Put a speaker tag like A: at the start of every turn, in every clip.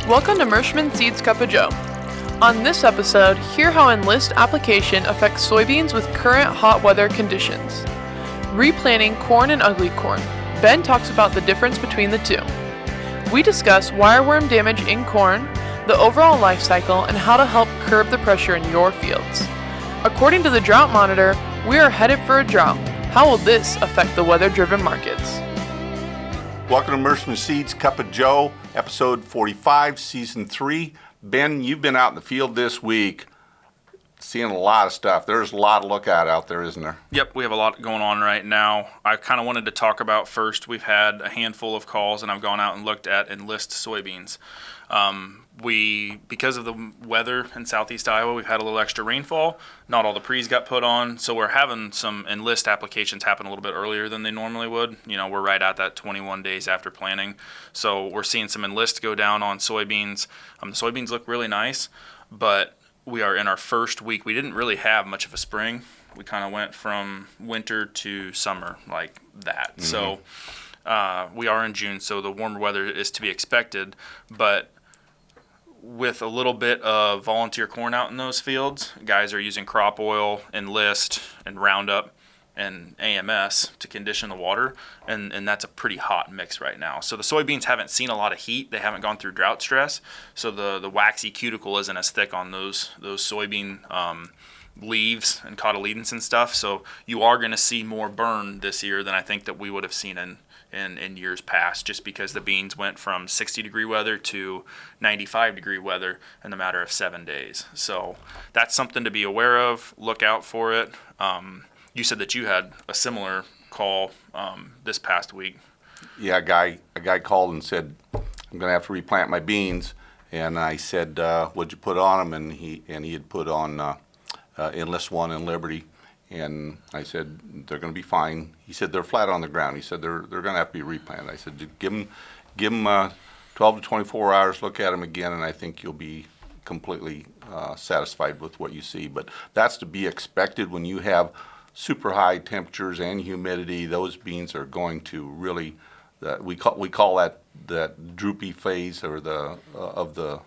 A: Welcome to Mershman Seeds Cup of Joe. On this episode, hear how Enlist application affects soybeans with current hot weather conditions. Replanting corn and ugly corn. Ben talks about the difference between the two. We discuss wireworm damage in corn, the overall life cycle, and how to help curb the pressure in your fields. According to the Drought Monitor, we are headed for a drought. How will this affect the weather-driven markets?
B: Welcome to Mershman Seeds Cup of Joe, episode 45, season 3. Ben, you've been out in the field this week seeing a lot of stuff. There's a lot to look at out there, isn't there?
C: Yep, we have a lot going on right now. I kind of wanted to talk about first, we've had a handful of calls and I've gone out and looked at Enlist soybeans. Because of the weather in southeast Iowa, we've had a little extra rainfall. Not all the pre's got put on, so we're having some Enlist applications happen a little bit earlier than they normally would. You know, we're right at that 21 days after planting. So we're seeing some Enlist go down on soybeans. The soybeans look really nice, but we are in our first week. We didn't really have much of a spring. We kind of went from winter to summer like that. Mm-hmm. So we are in June, so the warmer weather is to be expected, but with a little bit of volunteer corn out in those fields, guys are using crop oil, Enlist, and Roundup, and AMS to condition the water, and that's a pretty hot mix right now. So the soybeans haven't seen a lot of heat. They haven't gone through drought stress, so the waxy cuticle isn't as thick on those soybean leaves and cotyledons and stuff. So you are going to see more burn this year than I think that we would have seen in years past, just because the beans went from 60-degree weather to 95-degree weather in a matter of 7 days. So that's something to be aware of. Look out for it. You said that you had a similar call this past week.
B: Yeah, a guy called and said, I'm going to have to replant my beans. And I said, what'd you put on them? And he had put on Enlist 1 and Liberty. And I said, they're going to be fine. He said, they're flat on the ground. He said, they're going to have to be replanted. I said, give them 12 to 24 hours, look at them again, and I think you'll be completely satisfied with what you see. But that's to be expected when you have super high temperatures and humidity. Those beans are going to really, we call that droopy phase or of the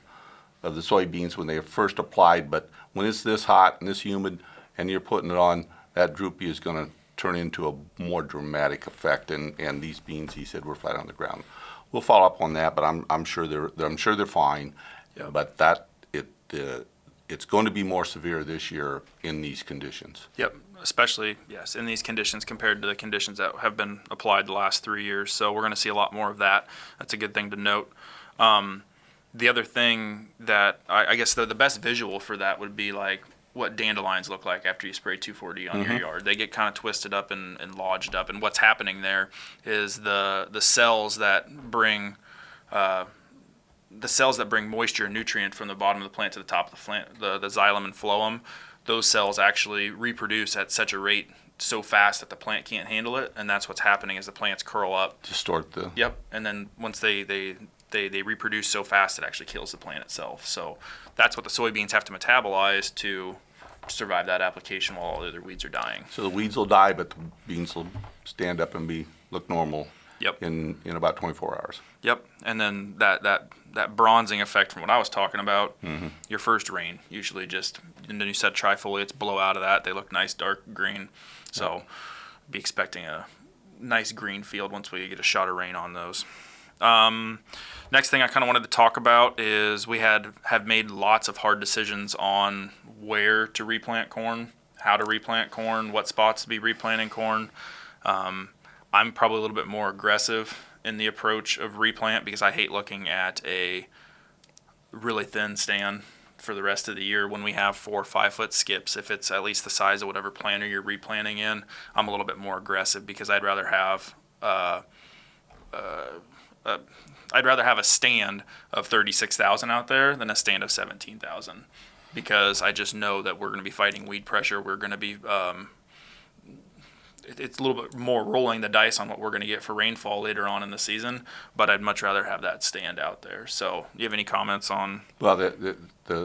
B: soybeans when they are first applied. But when it's this hot and this humid and you're putting it on, that droopy is going to turn into a more dramatic effect. And these beans, he said, were flat on the ground. We'll follow up on that, but I'm sure they're fine. Yeah. But it's going to be more severe this year in these conditions.
C: Yep, especially, yes, in these conditions compared to the conditions that have been applied the last 3 years. So we're going to see a lot more of that. That's a good thing to note. The other thing that I guess the best visual for that would be like what dandelions look like after you spray 2,4-D on your yard. They get kind of twisted up and lodged up. And what's happening there is the cells that bring moisture and nutrient from the bottom of the plant to the top of the plant, the xylem and phloem, those cells actually reproduce at such a rate so fast that the plant can't handle it, and that's what's happening as the plants curl up.
B: Distort the...
C: Yep, and then once they reproduce so fast it actually kills the plant itself. So that's what the soybeans have to metabolize to survive that application while all the other weeds are dying.
B: So the weeds will die, but the beans will stand up and look normal.
C: Yep.
B: In about 24 hours.
C: Yep, and then that bronzing effect from what I was talking about, your first rain, usually and then you said trifoliates blow out of that. They look nice dark green. So be expecting a nice green field once we get a shot of rain on those. Next thing I kind of wanted to talk about is we have made lots of hard decisions on where to replant corn, how to replant corn, what spots to be replanting corn. I'm probably a little bit more aggressive in the approach of replant because I hate looking at a really thin stand for the rest of the year when we have 4 or 5 foot skips. If it's at least the size of whatever planter you're replanting in, I'm a little bit more aggressive because I'd rather have a stand of 36,000 out there than a stand of 17,000 because I just know that we're going to be fighting weed pressure. We're going to be it's a little bit more rolling the dice on what we're going to get for rainfall later on in the season, but I'd much rather have that stand out there. So do you have any comments on?
B: Well,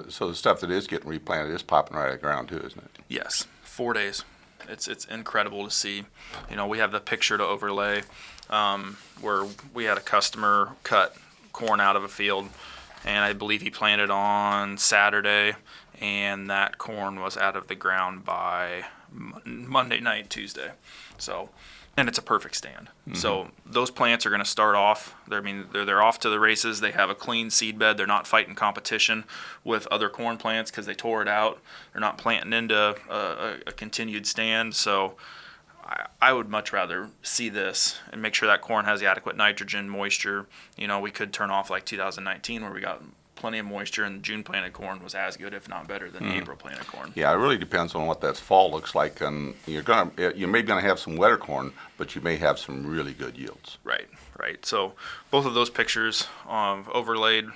B: so the stuff that is getting replanted is popping right out of the ground too, isn't it?
C: Yes, 4 days. It's incredible to see. You know, we have the picture to overlay where we had a customer cut corn out of a field and I believe he planted on Saturday, and that corn was out of the ground by Monday night, Tuesday. So, and it's a perfect stand. So those plants are going to start off. They're off to the races. They have a clean seed bed. They're not fighting competition with other corn plants because they tore it out. They're not planting into a continued stand. So I would much rather see this and make sure that corn has the adequate nitrogen, moisture. We could turn off like 2019 where we got plenty of moisture, and June planted corn was as good, if not better, than April planted corn.
B: Yeah, it really depends on what that fall looks like, and you may be gonna have some wetter corn, but you may have some really good yields.
C: Right. So both of those pictures overlaid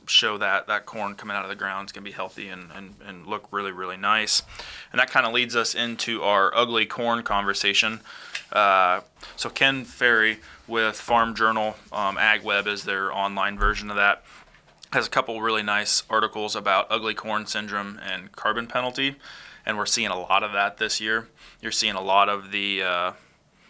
C: show that corn coming out of the ground is going to be healthy and look really, really nice. And that kind of leads us into our ugly corn conversation. So Ken Ferrie with Farm Journal, AgWeb is their online version of that, has a couple really nice articles about ugly corn syndrome and carbon penalty, and we're seeing a lot of that this year. You're seeing a lot of the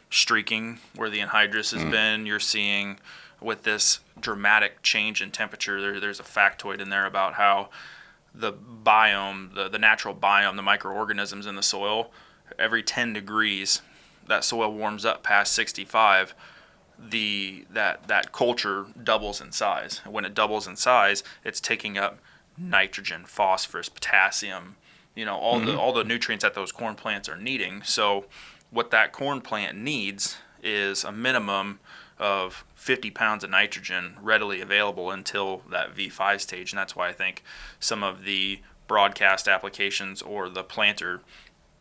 C: streaking where the anhydrous has been. You're seeing with this dramatic change in temperature, there's a factoid in there about how the biome, the natural biome, the microorganisms in the soil, every 10 degrees, that soil warms up past 65, that culture doubles in size. And when it doubles in size, it's taking up nitrogen, phosphorus, potassium, all the nutrients that those corn plants are needing. So what that corn plant needs is a minimum of 50 pounds of nitrogen readily available until that V5 stage. And that's why I think some of the broadcast applications or the planter,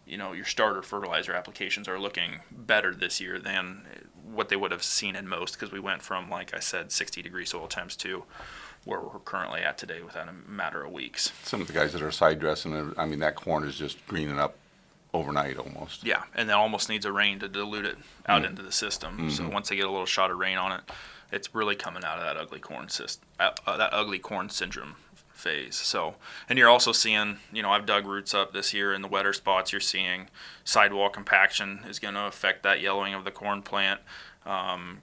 C: your starter fertilizer applications are looking better this year than what they would have seen in most, because we went from, like I said, 60-degree soil temps to where we're currently at today within a matter of weeks.
B: Some of the guys that are side dressing, that corn is just greening up overnight almost.
C: Yeah, and it almost needs a rain to dilute it out into the system. So once they get a little shot of rain on it, it's really coming out of that ugly corn syndrome phase. So, and you're also seeing, I've dug roots up this year in the wetter spots. You're seeing sidewall compaction is going to affect that yellowing of the corn plant.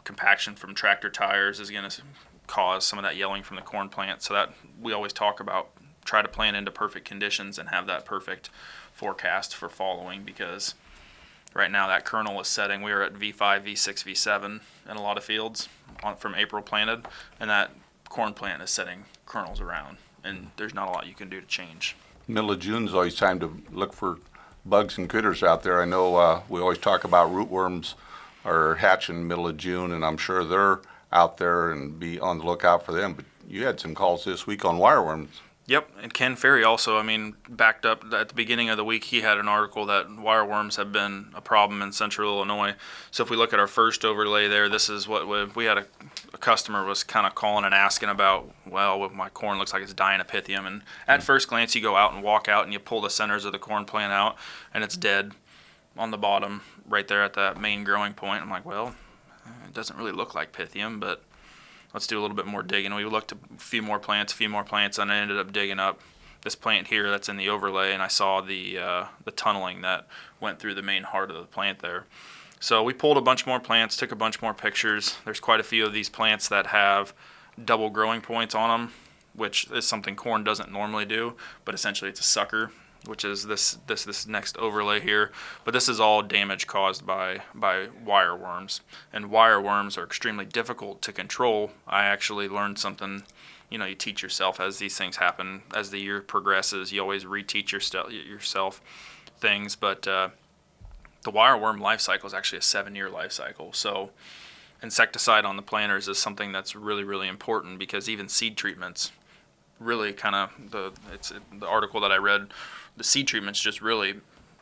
C: Compaction from tractor tires is going to cause some of that yellowing from the corn plant. So that we always talk about, try to plant into perfect conditions and have that perfect forecast for following, because right now that kernel is setting. We are at V5, V6, V7 in a lot of fields from April planted, and that corn plant is setting kernels around, and there's not a lot you can do to change.
B: Middle of June is always time to look for bugs and critters out there. I know we always talk about rootworms are hatching middle of June, and I'm sure they're out there and be on the lookout for them. But you had some calls this week on wireworms.
C: Yep, and Ken Ferrie also, backed up at the beginning of the week, he had an article that wireworms have been a problem in central Illinois. So if we look at our first overlay there, this is what we had a customer was kind of calling and asking about, well, my corn looks like it's dying of pythium. And at first glance, you go out and walk out and you pull the centers of the corn plant out, and it's dead on the bottom right there at that main growing point. I'm like, well, it doesn't really look like pythium, but let's do a little bit more digging. We looked at a few more plants, and I ended up digging up this plant here that's in the overlay, and I saw the tunneling that went through the main heart of the plant there. So we pulled a bunch more plants, took a bunch more pictures. There's quite a few of these plants that have double growing points on them, which is something corn doesn't normally do, but essentially it's a sucker, which is this next overlay here. But this is all damage caused by wireworms, and wireworms are extremely difficult to control. I actually learned something, you teach yourself as these things happen. As the year progresses, you always reteach yourself things, but the wireworm life cycle is actually a 7-year life cycle. So insecticide on the planters is something that's really, really important, because even seed treatments really kind of, the article that I read, the seed treatments just really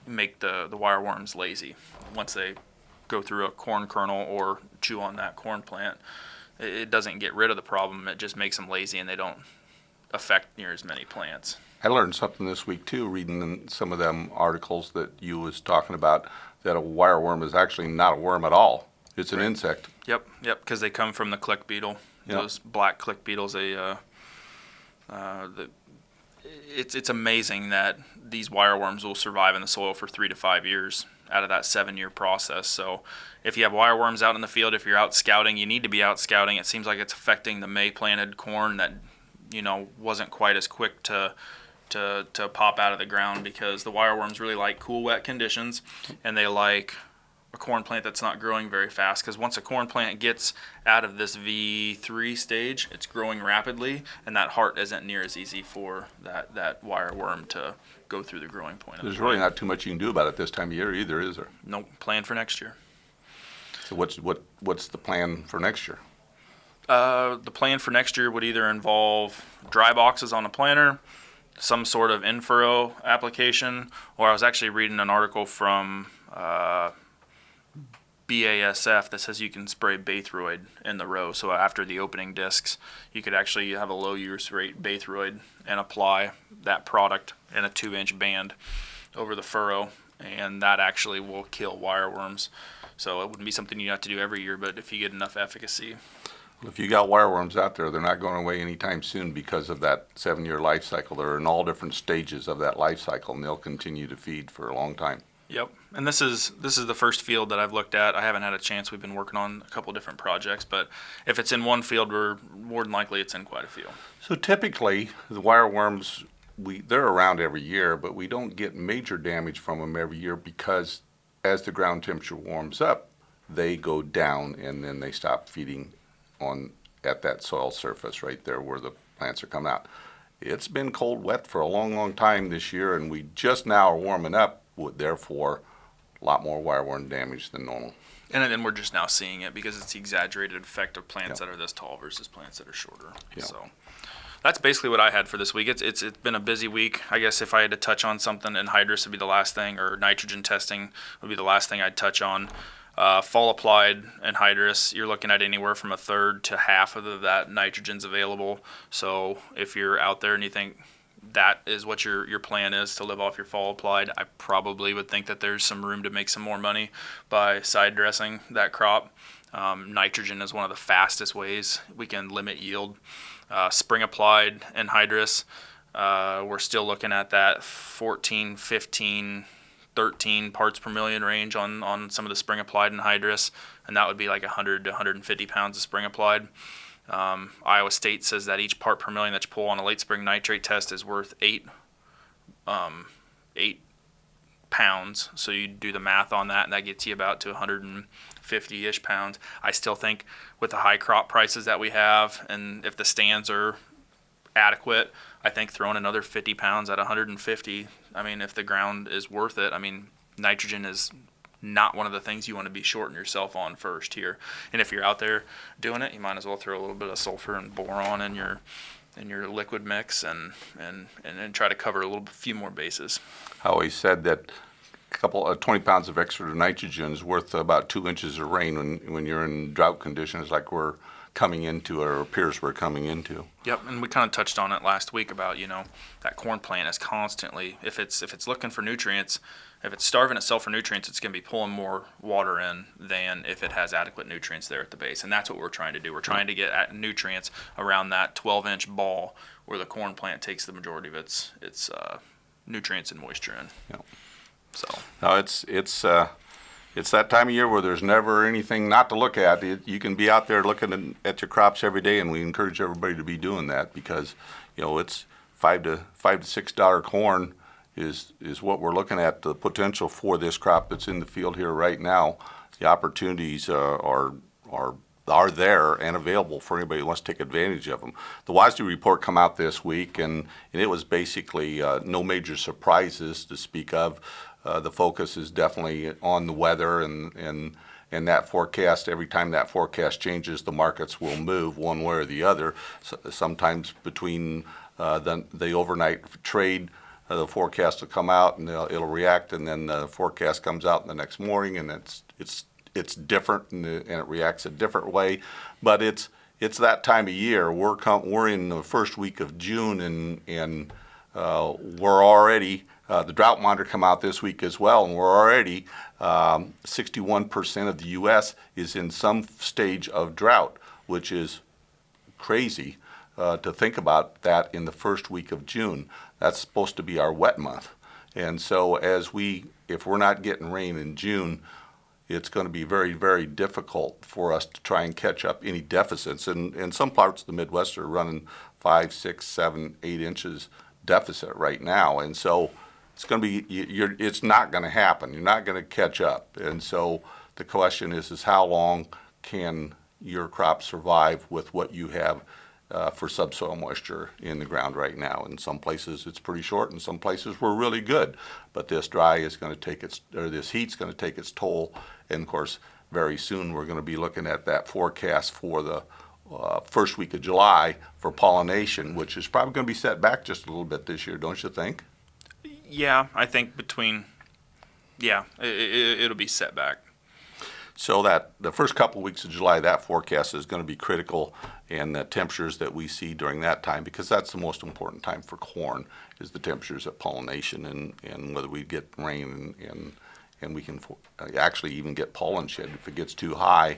C: make the wireworms lazy. Once they go through a corn kernel or chew on that corn plant, it doesn't get rid of the problem. It just makes them lazy, and they don't affect near as many plants.
B: I learned something this week too, reading some of them articles that you was talking about, that a wireworm is actually not a worm at all. It's an insect.
C: Yep, because they come from the click beetle.
B: Yep.
C: Those black click beetles, it's amazing that these wireworms will survive in the soil for 3 to 5 years out of that 7-year process. So if you have wireworms out in the field, if you're out scouting, you need to be out scouting. It seems like it's affecting the May planted corn that wasn't quite as quick to pop out of the ground, because the wireworms really like cool, wet conditions, and they like a corn plant that's not growing very fast, because once a corn plant gets out of this V3 stage, it's growing rapidly, and that heart isn't near as easy for that wireworm to go through the growing point.
B: There's really not too much you can do about it this time of year either, is there?
C: Nope. Plan for next year.
B: So what's the plan for next year?
C: The plan for next year would either involve dry boxes on a planter, some sort of in-furrow application, or I was actually reading an article from BASF that says you can spray Baythroid in the row. So after the opening discs, you could actually have a low use rate Baythroid and apply that product in a 2-inch band over the furrow, and that actually will kill wireworms. So it wouldn't be something you have to do every year, but if you get enough efficacy.
B: If you got wireworms out there, they're not going away anytime soon because of that 7-year life cycle. They're in all different stages of that life cycle, and they'll continue to feed for a long time.
C: Yep, and this is the first field that I've looked at. I haven't had a chance. We've been working on a couple different projects, but if it's in one field, we're more than likely it's in quite a few.
B: So typically, the wireworms, they're around every year, but we don't get major damage from them every year because as the ground temperature warms up, they go down and then they stop feeding at that soil surface right there where the plants are coming out. It's been cold, wet for a long, long time this year, and we just now are warming up, therefore a lot more wireworm damage than normal.
C: And then we're just now seeing it because it's the exaggerated effect of plants that are this tall versus plants that are shorter. So that's basically what I had for this week. It's been a busy week. I guess if I had to touch on something, anhydrous would be the last thing, or nitrogen testing would be the last thing I'd touch on. Fall applied anhydrous, you're looking at anywhere from a third to half of that nitrogen's available. So if you're out there and you think that is what your plan is to live off your fall applied, I probably would think that there's some room to make some more money by side dressing that crop. Nitrogen is one of the fastest ways we can limit yield. Spring applied anhydrous, we're still looking at that 14, 15, 13 parts per million range on some of the spring applied anhydrous, and that would be like 100 to 150 pounds of spring applied. Iowa State says that each part per million that you pull on a late spring nitrate test is worth 8 pounds. So you do the math on that, and that gets you about to 150-ish pounds. I still think with the high crop prices that we have, and if the stands are adequate, I think throwing another 50 pounds at 150, I mean, if the ground is worth it, I mean, nitrogen is not one of the things you want to be shorting yourself on first here. And if you're out there doing it, you might as well throw a little bit of sulfur and boron in your liquid mix and try to cover a few more bases.
B: I always said that a couple 20 pounds of extra nitrogen is worth about 2 inches of rain when you're in drought conditions like we're coming into, or appears we're coming into.
C: Yep, and we kind of touched on it last week about, that corn plant is constantly, if it's looking for nutrients, if it's starving itself for nutrients, it's going to be pulling more water in than if it has adequate nutrients there at the base. And that's what we're trying to do. We're trying to get nutrients around that 12-inch ball where the corn plant takes the majority of its nutrients and moisture in.
B: Yep.
C: So
B: now it's that time of year where there's never anything not to look at. You can be out there looking at your crops every day, and we encourage everybody to be doing that because, it's $5 to $6 corn is what we're looking at, the potential for this crop that's in the field here right now. The opportunities are there and available for anybody who wants to take advantage of them. The WASDE report come out this week, and it was basically no major surprises to speak of. The focus is definitely on the weather and that forecast. Every time that forecast changes, the markets will move one way or the other. So sometimes between the overnight trade, the forecast will come out and it'll react, and then the forecast comes out the next morning, and it's different and it reacts a different way. But it's that time of year. We're in the first week of June, and we're already. The drought monitor come out this week as well, and we're already 61% of the U.S. is in some stage of drought, which is crazy to think about that in the first week of June. That's supposed to be our wet month. And so if we're not getting rain in June, it's going to be very, very difficult for us to try and catch up any deficits. And some parts of the Midwest are running 5, 6, 7, 8 inches deficit right now. And so it's going to be, it's not going to happen. You're not going to catch up. And so the question is how long can your crop survive with what you have for subsoil moisture in the ground right now? In some places it's pretty short, in some places we're really good. But this dry is going to take this heat's going to take its toll. And of course, very soon we're going to be looking at that forecast for the first week of July for pollination, which is probably going to be set back just a little bit this year, don't you think?
C: Yeah, I think it'll be set back.
B: So that the first couple of weeks of July, that forecast is going to be critical, and the temperatures that we see during that time, because that's the most important time for corn, is the temperatures at pollination and whether we get rain and we can actually even get pollen shed if it gets too high.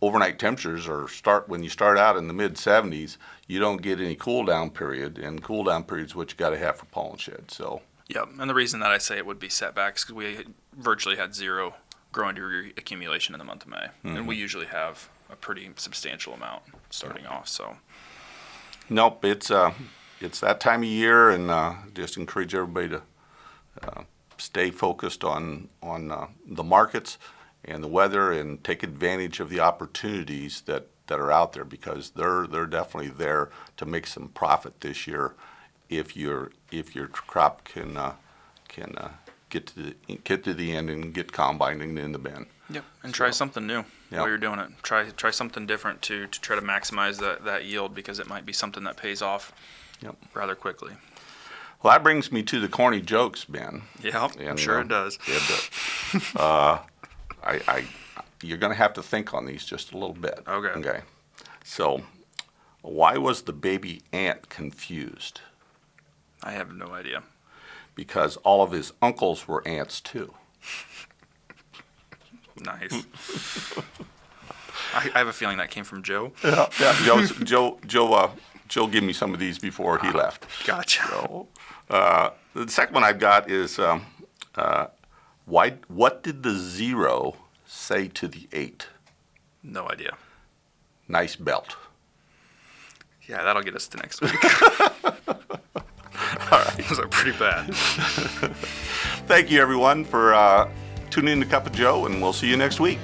B: Overnight temperatures when you start out in the mid-70s, you don't get any cool down period, and cool down period is what you got to have for pollen shed. So.
C: Yep, and the reason that I say it would be setbacks because we virtually had zero growing degree accumulation in the month of May, and we usually have a pretty substantial amount starting off. So.
B: Nope, it's that time of year, and just encourage everybody to stay focused on the markets and the weather, and take advantage of the opportunities that are out there, because they're definitely there to make some profit this year if your crop can get to the end and get combined and in the bin.
C: Yep, and try something new while you're doing it. Try something different to try to maximize that yield, because it might be something that pays off rather quickly.
B: Well, that brings me to the corny jokes, Ben.
C: Yeah, I'm sure it does.
B: You're going to have to think on these just a little bit.
C: Okay.
B: So, why was the baby ant confused?
C: I have no idea.
B: Because all of his uncles were ants too.
C: Nice. I have a feeling that came from Joe.
B: Yeah. Joe gave me some of these before he left.
C: Gotcha.
B: So, the second one I've got is what did the 0 say to the 8?
C: No idea.
B: Nice belt.
C: Yeah, that'll get us to next week.
B: All right.
C: Those are pretty bad.
B: Thank you, everyone, for tuning in to Cup of Joe, and we'll see you next week.